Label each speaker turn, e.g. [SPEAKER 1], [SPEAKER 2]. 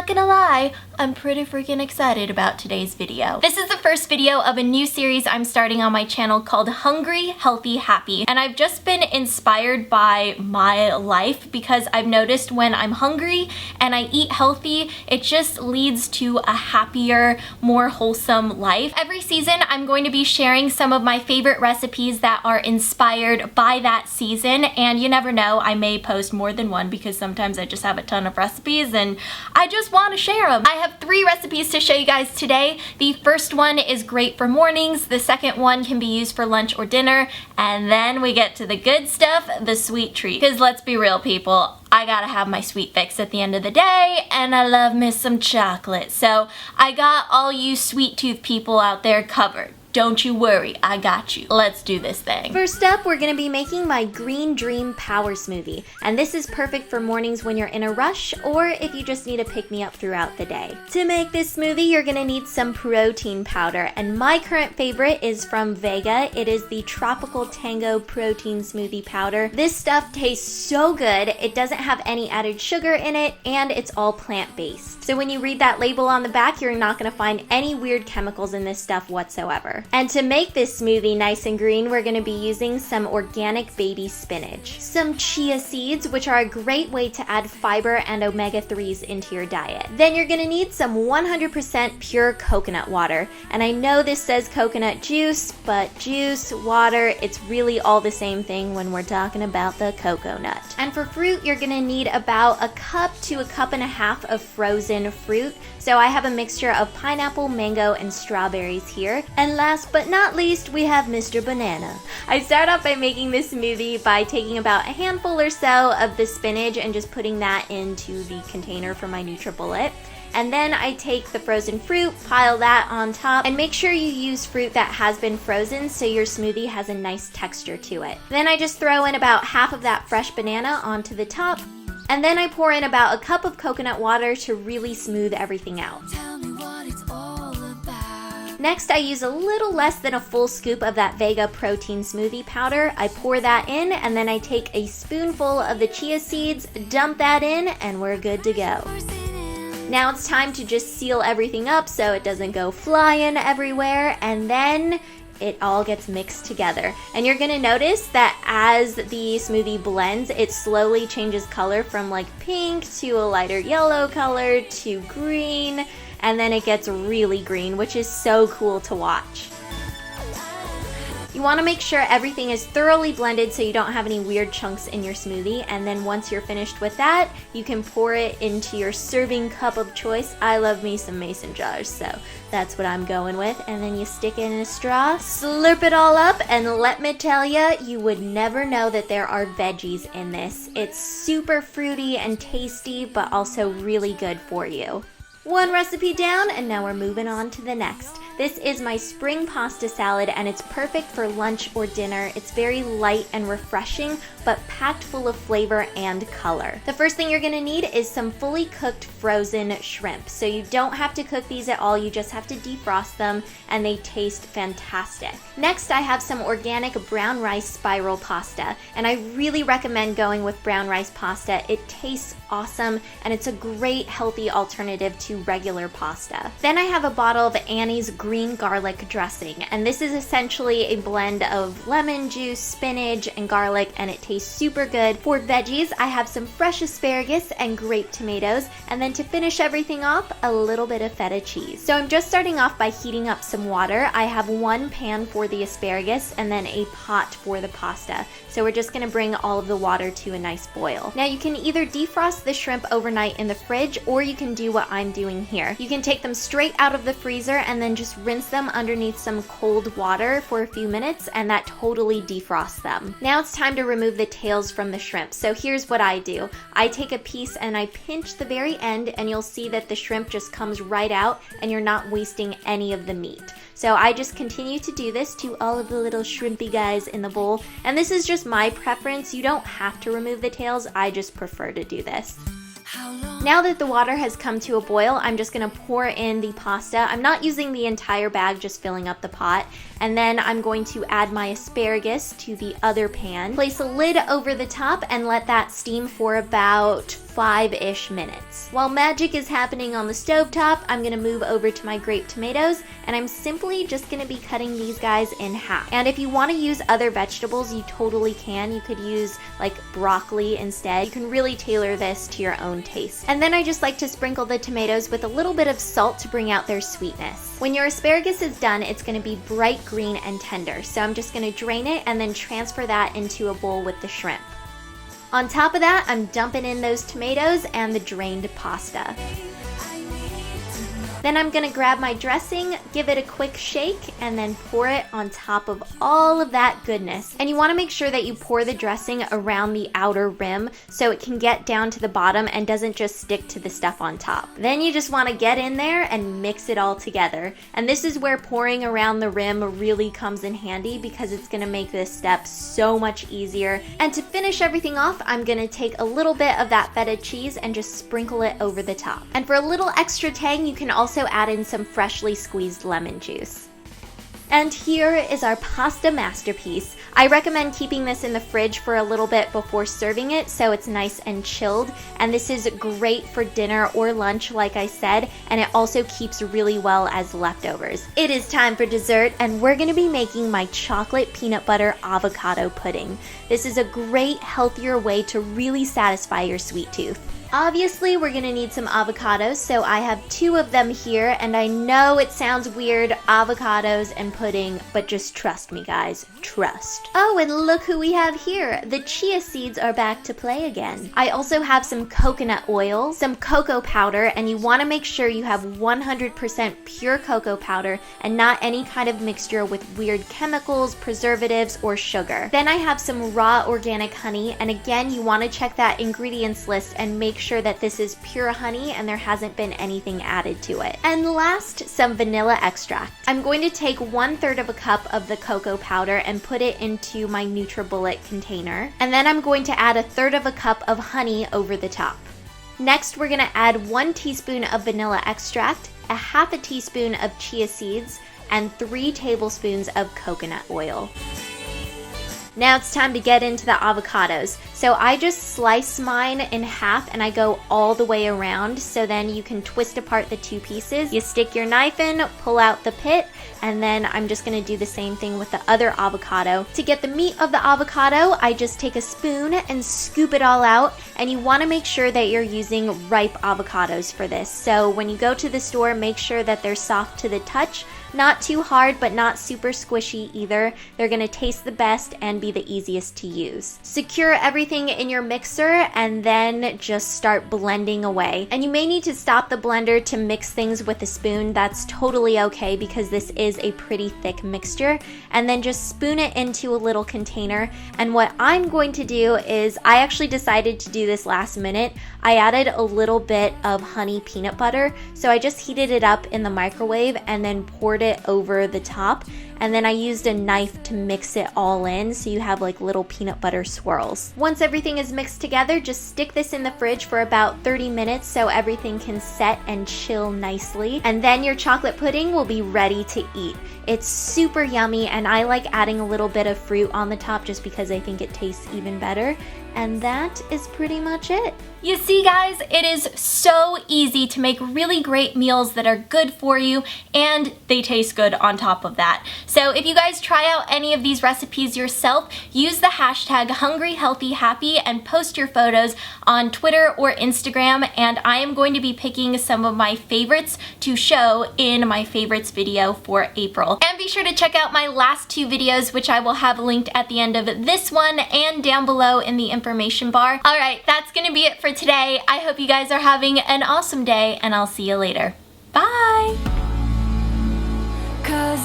[SPEAKER 1] not gonna lie, I'm pretty freaking excited about today's video. This is the first video of a new series I'm starting on my channel called Hungry, Healthy, Happy. And I've just been inspired by my life because I've noticed when I'm hungry and I eat healthy, it just leads to a happier, more wholesome life. Every season, I'm going to be sharing some of my favorite recipes that are inspired by that season. And you never know, I may post more than one because sometimes I just have a ton of recipes and I just want to share them. I have 3 recipes to show you guys today. The first one is great for mornings, the second one can be used for lunch or dinner, and then we get to the good stuff, the sweet treat. Because let's be real, people, I gotta have my sweet fix at the end of the day, and I love me some chocolate. So I got all you sweet tooth people out there covered. Don't you worry, I got you. Let's do this thing. First up, we're gonna be making my Green Dream Power Smoothie. And this is perfect for mornings when you're in a rush or if you just need a pick-me-up throughout the day. To make this smoothie, you're gonna need some protein powder. And my current favorite is from Vega. It is the Tropical Tango Protein Smoothie Powder. This stuff tastes so good. It doesn't have any added sugar in it, and it's all plant-based. So when you read that label on the back, you're not gonna find any weird chemicals in this stuff whatsoever. And to make this smoothie nice and green, we're going to be using some organic baby spinach, some chia seeds, which are a great way to add fiber and omega-3s into your diet. Then you're going to need some 100% pure coconut water. And I know this says coconut juice, but juice, water, it's really all the same thing when we're talking about the cocoa nut. And for fruit, you're going to need about a cup to a cup and a half of frozen fruit. So I have a mixture of pineapple, mango, and strawberries here. And last but not least, we have Mr. Banana. I start off by making this smoothie by taking about a handful or so of the spinach and just putting that into the container for my NutriBullet. And then I take the frozen fruit, pile that on top, and make sure you use fruit that has been frozen so your smoothie has a nice texture to it. Then I just throw in about half of that fresh banana onto the top, and then I pour in about a cup of coconut water to really smooth everything out. Next, I use a little less than a full scoop of that Vega Protein Smoothie powder. I pour that in, and then I take a spoonful of the chia seeds, dump that in, and we're good to go. Now it's time to just seal everything up so it doesn't go flying everywhere, and then it all gets mixed together. And you're gonna notice that as the smoothie blends, it slowly changes color from like pink to a lighter yellow color to green, and then it gets really green, which is so cool to watch. You want to make sure everything is thoroughly blended so you don't have any weird chunks in your smoothie, and then once you're finished with that, you can pour it into your serving cup of choice. I love me some mason jars, so that's what I'm going with. And then you stick it in a straw, slurp it all up, and let me tell you, you would never know that there are veggies in this. It's super fruity and tasty, but also really good for you. One recipe down, and now we're moving on to the next. This is my spring pasta salad, and it's perfect for lunch or dinner. It's very light and refreshing, but packed full of flavor and color. The first thing you're gonna need is some fully cooked frozen shrimp. So you don't have to cook these at all, you just have to defrost them, and they taste fantastic. Next, I have some organic brown rice spiral pasta, and I really recommend going with brown rice pasta. It tastes awesome, and it's a great healthy alternative to regular pasta. Then I have a bottle of Annie's green garlic dressing, and this is essentially a blend of lemon juice, spinach, and garlic, and it tastes super good. For veggies, I have some fresh asparagus and grape tomatoes, and then to finish everything off, a little bit of feta cheese. So I'm just starting off by heating up some water. I have one pan for the asparagus and then a pot for the pasta. So we're just gonna bring all of the water to a nice boil. Now you can either defrost the shrimp overnight in the fridge, or you can do what I'm doing here. You can take them straight out of the freezer and then just rinse them underneath some cold water for a few minutes, and that totally defrosts them. Now it's time to remove the tails from the shrimp. So here's what I do. I take a piece and I pinch the very end, and you'll see that the shrimp just comes right out and you're not wasting any of the meat. So I just continue to do this to all of the little shrimpy guys in the bowl, and this is just my preference. You don't have to remove the tails, I just prefer to do this. Now that the water has come to a boil, I'm just going to pour in the pasta. I'm not using the entire bag, just filling up the pot. And then I'm going to add my asparagus to the other pan. Place a lid over the top and let that steam for about 5-ish minutes. While magic is happening on the stovetop, I'm gonna move over to my grape tomatoes, and I'm simply just gonna be cutting these guys in half. And if you wanna use other vegetables, you totally can. You could use like broccoli instead. You can really tailor this to your own taste. And then I just like to sprinkle the tomatoes with a little bit of salt to bring out their sweetness. When your asparagus is done, it's gonna be bright green and tender. So I'm just gonna drain it and then transfer that into a bowl with the shrimp. On top of that, I'm dumping in those tomatoes and the drained pasta. Then I'm gonna grab my dressing, give it a quick shake, and then pour it on top of all of that goodness. And you wanna make sure that you pour the dressing around the outer rim so it can get down to the bottom and doesn't just stick to the stuff on top. Then you just wanna get in there and mix it all together. And this is where pouring around the rim really comes in handy because it's gonna make this step so much easier. And to finish everything off, I'm gonna take a little bit of that feta cheese and just sprinkle it over the top. And for a little extra tang, you can also add in some freshly squeezed lemon juice. And here is our pasta masterpiece. I recommend keeping this in the fridge for a little bit before serving it so it's nice and chilled. And this is great for dinner or lunch, like I said, and it also keeps really well as leftovers. It is time for dessert, and we're gonna be making my chocolate peanut butter avocado pudding. This is a great, healthier way to really satisfy your sweet tooth. Obviously, we're gonna need some avocados, so I have 2 of them here, and I know it sounds weird, avocados and pudding, but just trust me guys, trust. Oh, and look who we have here. The chia seeds are back to play again. I also have some coconut oil, some cocoa powder, and you wanna make sure you have 100% pure cocoa powder and not any kind of mixture with weird chemicals, preservatives, or sugar. Then I have some raw organic honey, and again, you wanna check that ingredients list and make sure that this is pure honey and there hasn't been anything added to it. And last, some vanilla extract. I'm going to take 1/3 of a cup of the cocoa powder and put it into my NutriBullet container. And then I'm going to add 1/3 of a cup of honey over the top. Next, we're gonna add 1 teaspoon of vanilla extract, a 1/2 teaspoon of chia seeds, and 3 tablespoons of coconut oil. Now it's time to get into the avocados. So I just slice mine in half and I go all the way around, so then you can twist apart the 2 pieces. You stick your knife in, pull out the pit, and then I'm just gonna do the same thing with the other avocado. To get the meat of the avocado, I just take a spoon and scoop it all out, and you wanna make sure that you're using ripe avocados for this. So when you go to the store, make sure that they're soft to the touch, not too hard, but not super squishy either. They're gonna taste the best and be the easiest to use. Secure everything in your mixer and then just start blending away. And you may need to stop the blender to mix things with a spoon. That's totally okay because this is a pretty thick mixture. And then just spoon it into a little container. And what I'm going to do is, I actually decided to do this last minute. I added a little bit of honey peanut butter. So I just heated it up in the microwave and then poured it over the top, and then I used a knife to mix it all in so you have like little peanut butter swirls. Once everything is mixed together, just stick this in the fridge for about 30 minutes so everything can set and chill nicely, and then your chocolate pudding will be ready to eat. It's super yummy, and I like adding a little bit of fruit on the top just because I think it tastes even better. And that is pretty much it. You see guys, it is so easy to make really great meals that are good for you, and they taste good on top of that. So if you guys try out any of these recipes yourself, use the hashtag HungryHealthyHappy and post your photos on Twitter or Instagram, and I am going to be picking some of my favorites to show in my favorites video for April. And be sure to check out my last 2 videos, which I will have linked at the end of this one and down below in the information bar. Alright, that's gonna be it for today. I hope you guys are having an awesome day, and I'll see you later. Bye! 'Cause